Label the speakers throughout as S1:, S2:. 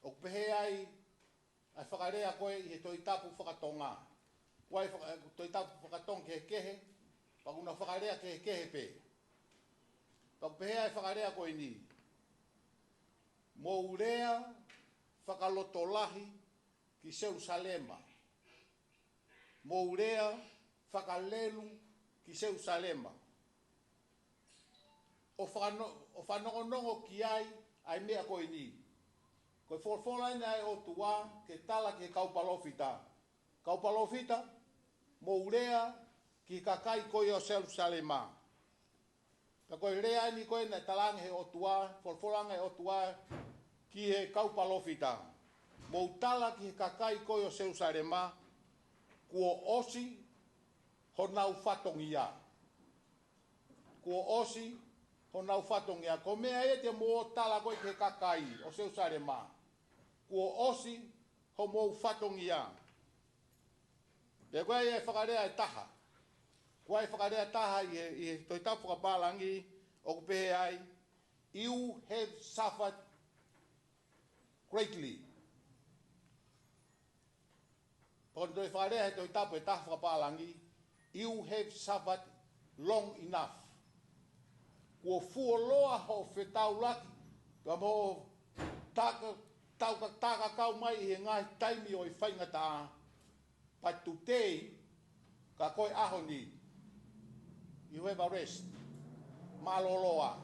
S1: O pehe ai whakarea koe i he toi tapu whakatonga. Koe toi tapu whakatonga ke kehe, pakuna whakarea ke kehe pe. Pak pehe ai whakarea koe ni. Mo urea whakalotolahi ki Jerusalema. Mo urea whakalelu ki Jerusalema. O whanongonongo ki ai mea koe ni. Koe whorwhora ina e o tua ke tala ke kaupalofita. Kaupalofita, mo urea ki kakai koe o Jerusalema. Ka koe rea ni koe na talange he o tua, whorwhoranga e o tua ki he kaupalofita. Mo tala ki kakai koe o Jerusalema, kua osi ho nau whatongia. Kua osi ho nau whatongia. Ko mea e te mo tala koe ke kakai o Jerusalema. Kua osi ho mo whatongia. Te koe e whakarea e taha. Koe e whakarea taha i toi tapu ka pālangi o kupehe ai. You have suffered greatly. Pon toi whakarea e toi tapu e taha ka pālangi. You have suffered long enough. Kua fuoloa ho whetau laki. Ka mo taka kau mai i he ngai taimi o i whaingata. But today, ka koe aho ni. You have a rest. Maloloa.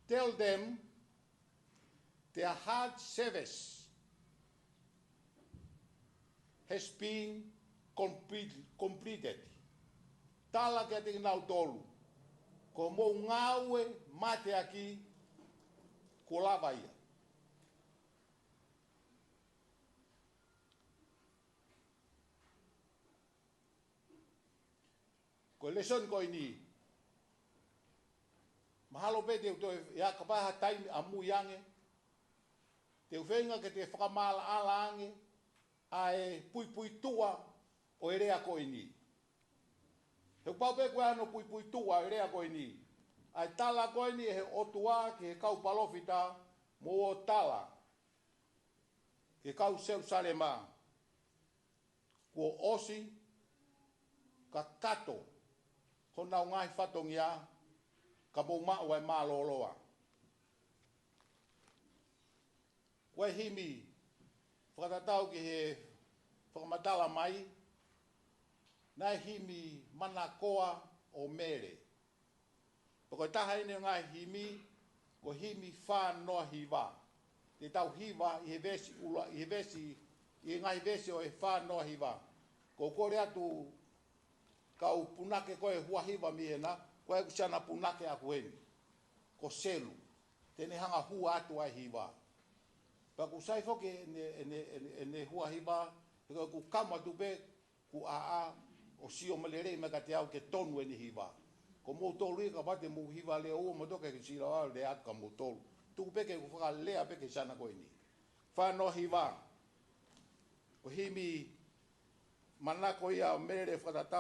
S1: Tell them their hard service has been completed. Tala kia te nau tolu. Ko mo ngaue mate aki ko lava ia. Ko leson ko ini. Mahalo pe te uto ya kapaha taimi amu yange. Te uwhenga ke te whakamala ala ange. Ae pui tua o erea ko ini. He pau pe koe ano pui tua o erea ko ini. Ai tala ko ini he otua ki he kau palofita mo o tala. Ke kau Jerusalema. Ko osi ka kato. Ho nau ngai whatongia ka mou mao e māloloa. Koe himi whakatatau ki he whakamatala mai, nai himi manakoa o mere. Pako taha ine ngai himi, ko himi whanoa hiwa. Te tau hiwa i he vesi ula, i he vesi, i ngai vesi o he whanoa hiwa. Ko kore atu kau punake koe hua hiwa mihena, koe kusana punake a kueni. Ko selu, tene hanga hua atu ai hiwa. Paku sai foke ene hua hiwa, peko ku kama tupe, ku aa, o sio malere me ka te au ke tonu ene hiwa. Ko mou tolu i ka pate mou hiwa lea ua motoke ke sira au le atu ka mou tolu. Tuku peke ku whaka lea peke sana koe ni. Whano hiwa, ko himi manako ia mere whakatatau